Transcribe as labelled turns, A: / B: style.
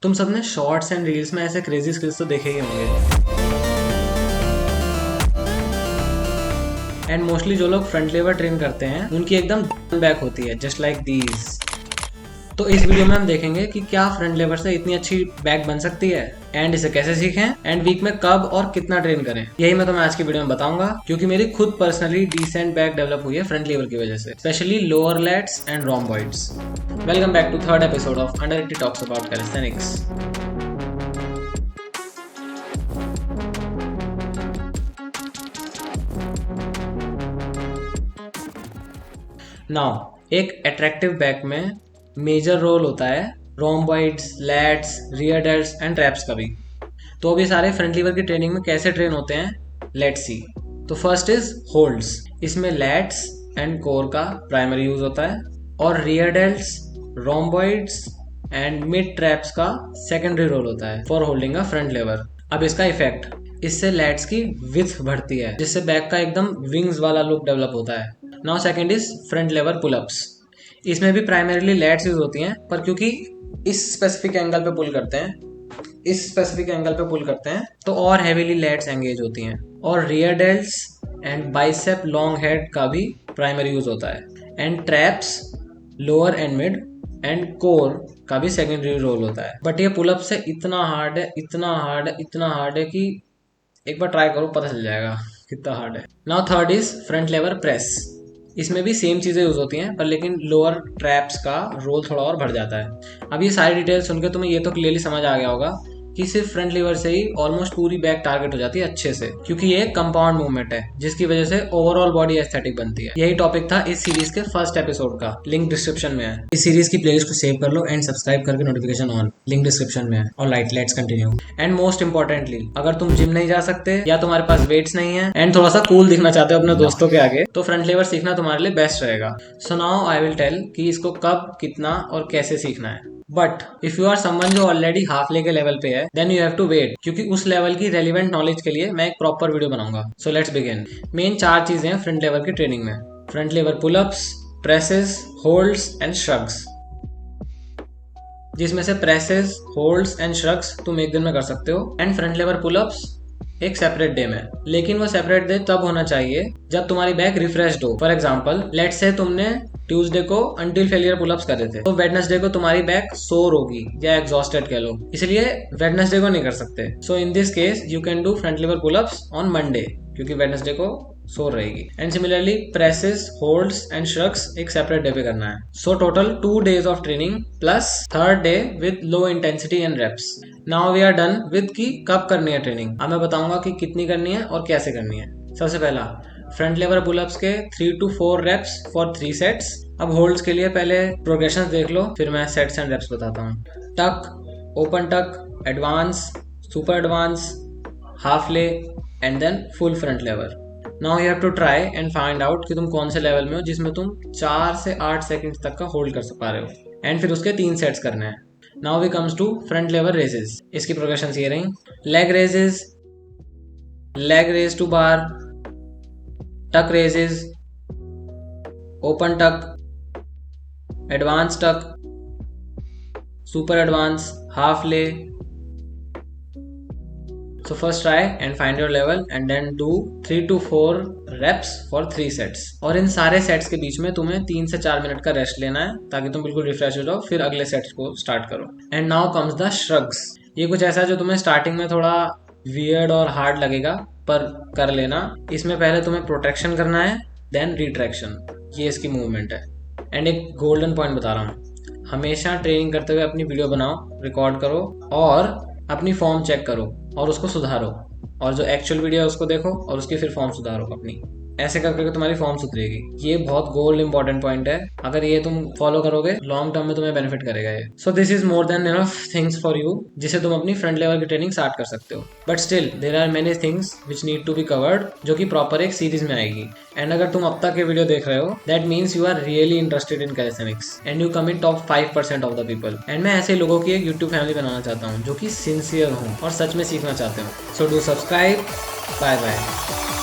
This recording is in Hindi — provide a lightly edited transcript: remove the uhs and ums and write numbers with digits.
A: तुम सबने शॉर्ट्स एंड रील्स में ऐसे क्रेजी स्किल्स तो देखे ही होंगे। एंड मोस्टली जो लोग फ्रंट लेवर ट्रेन करते हैं उनकी एकदम बैक होती है, जस्ट लाइक दीज। तो इस वीडियो में हम देखेंगे कि क्या फ्रंट लेवर से इतनी अच्छी बैक बन सकती है एंड इसे कैसे सीखें एंड वीक में कब और कितना ट्रेन करें। यही मैं तुम्हें आज की वीडियो में बताऊंगा, क्योंकि मेरी खुद पर्सनली डिसेंट बैक डेवलप हुई है फ्रंट लेवर की वजह से, specially lower lats and rhomboids. Welcome back to third episode of underrated talks about calisthenics. Now एक अट्रैक्टिव बैक में मेजर रोल होता है rhomboids, lats, rear delts and traps का भी। तो अब ये सारे फ्रंट लीवर की ट्रेनिंग में कैसे ट्रेन होते हैं, लेट्स सी। तो फर्स्ट इज होल्ड्स। इसमें लैट्स एंड कोर का प्राइमरी यूज होता है और rear delts, rhomboids and mid traps का सेकेंडरी रोल होता है for holding a front lever. अब इसका इफेक्ट, इससे लैट्स की विड्थ बढ़ती है जिससे बैक का एकदम विंग्स वाला लुक डेवलप होता है। Now second is front lever pull ups. इसमें भी प्राइमरीली लैट्स यूज होती हैं, पर क्योंकि इस स्पेसिफिक एंगल पे पुल करते हैं तो और हेवीली लैट्स एंगेज होती हैं। और rear delts and bicep long head का भी प्राइमरी यूज होता है। And traps, lower and mid and core का भी सेकेंडरी रोल होता है। बट ये पुलअप से इतना हार्ड है कि एक बार ट्राई करो, पता चल जाएगा कितना हार्ड है। Now third is front lever press. इसमें भी सेम चीजें यूज होती हैं, पर लेकिन लोअर ट्रैप्स का रोल थोड़ा और बढ़ जाता है। अब ये सारी डिटेल्स सुनकर तुम्हें ये तो क्लियरली समझ आ गया होगा कि सिर्फ फ्रंट लीवर से ही ऑलमोस्ट पूरी बैक टारगेट हो जाती है अच्छे से, क्योंकि ये एक कंपाउंड मूवमेंट है जिसकी वजह से ओवरऑल बॉडी एस्थेटिक बनती है। यही टॉपिक था इस सीरीज के फर्स्ट एपिसोड का, लिंक डिस्क्रिप्शन में है। इस सीरीज की प्लेलिस्ट को सेव कर लो एंड सब्सक्राइब करके नोटिफिकेशन ऑन, लिंक डिस्क्रिप्शन में है। और let's continue. And most importantly, अगर तुम जिम नहीं जा सकते या तुम्हारे पास वेट्स नहीं है एंड थोड़ा सा कूल दिखना चाहते हो अपने दोस्तों के आगे, तो फ्रंट लीवर सीखना तुम्हारे लिए बेस्ट रहेगा। So now I will tell कि इसको कब, कितना और कैसे सीखना है। But if you are someone जो ऑलरेडी हाफ ले के लेवल पे है, then you have to wait, क्योंकि उस लेवल की रेलिवेंट नॉलेज के लिए मैं एक प्रॉपर वीडियो बनाऊंगा। So let's begin. मेन 4 चीजें हैं फ्रंट लेवर की ट्रेनिंग में: front lever pull ups, presses, holds and shrugs. जिसमें से प्रेसेस, होल्ड्स एंड श्रग्स तुम एक दिन में कर सकते हो, एंड फ्रंट लेवर पुलअप्स एक सेपरेट डे में। लेकिन वो सेपरेट डे तब होना चाहिए जब तुम्हारी बैक रिफ्रेश्ड हो। फॉर एग्जांपल, लेट्स से तुमने ट्यूसडे को अंटिल फेलियर पुलअप्स करे थे, तो वेडनेसडे को तुम्हारी बैक सोर होगी या एग्जॉस्टेड कह लो, इसलिए वेडनेसडे को नहीं कर सकते। So in this case you can do front lever pullups on Monday, क्योंकि वेडनेसडे को सोर रहेगी। And similarly presses, holds and shrugs एक सेपरेट डे पे करना है। So total 2 days of training plus third day with low intensity and reps. Now we are done with की कब करनी है ट्रेनिंग। अब मैं बताऊंगा कि कितनी करनी है और कैसे करनी है। सबसे पहला, फ्रंट लेवर पुलअप्स के 3 to 4 reps फॉर 3 sets। अब होल्ड्स के लिए पहले प्रोग्रेशन देख लो, फिर मैं सेट्स एंड रेप्स बताता हूँ। Tuck, open tuck, advance, super advance, half lay and then full front lever. Now you have to try and find out कि तुम कौन से लेवल में हो जिसमें तुम 4 से 8 सेकंड तक का होल्ड कर पा रहे हो। एंड फिर उसके 3 सेट्स करने हैं। Now we comes to front lever raises. इसकी प्रोग्रेशन ये रही: leg raises, leg raise to bar, tuck raises, open tuck, advance tuck, super advance, half lay. So first try and find your level and then do 3 to 4 reps for 3 sets। और इन सारे सेट्स के बीच में तुम्हें 3 से 4 मिनट का रेस्ट लेना है ताकि तुम बिल्कुल रिफ्रेश हो जाओ, फिर अगले सेट्स को स्टार्ट करो। And now comes the shrugs. ये कुछ ऐसा जो तुम्हें स्टार्टिंग में थोड़ा वियर्ड और हार्ड लगेगा, पर कर लेना। इसमें पहले तुम्हें प्रोटेक्शन करना है, देन रिट्रैक्शन। ये इसकी मूवमेंट है। एंड एक गोल्डन पॉइंट बता रहा हूँ, हमेशा ट्रेनिंग करते हुए अपनी वीडियो बनाओ, रिकॉर्ड करो और अपनी फॉर्म चेक करो और उसको सुधारो, और जो एक्चुअल वीडियो है उसको देखो और उसकी फिर फॉर्म सुधारो अपनी। ऐसे करके तुम्हारी फॉर्म सुधरेगी। ये बहुत गोल्ड इंपॉर्टेंट पॉइंट है। अगर ये तुम फॉलो करोगे लॉन्ग टर्म में तुम्हें बेनिफिट करेगा ये। So this is more than enough things for you, जिसे तुम अपनी फ्रंट लेवल की ट्रेनिंग स्टार्ट कर सकते हो। But still there are many things which need to be covered, जो कि प्रॉपर एक सीरीज में आएगी। एंड अगर तुम अब तक ये वीडियो देख रहे हो, that means you are really interested in calisthenics and you come in top 5% of the people. एंड मैं ऐसे लोगों की एक यूट्यूब फैमिली बनाना चाहता हूँ जो कि सिंसियर हूँ और सच में सीखना चाहते हो। So do subscribe. Bye bye.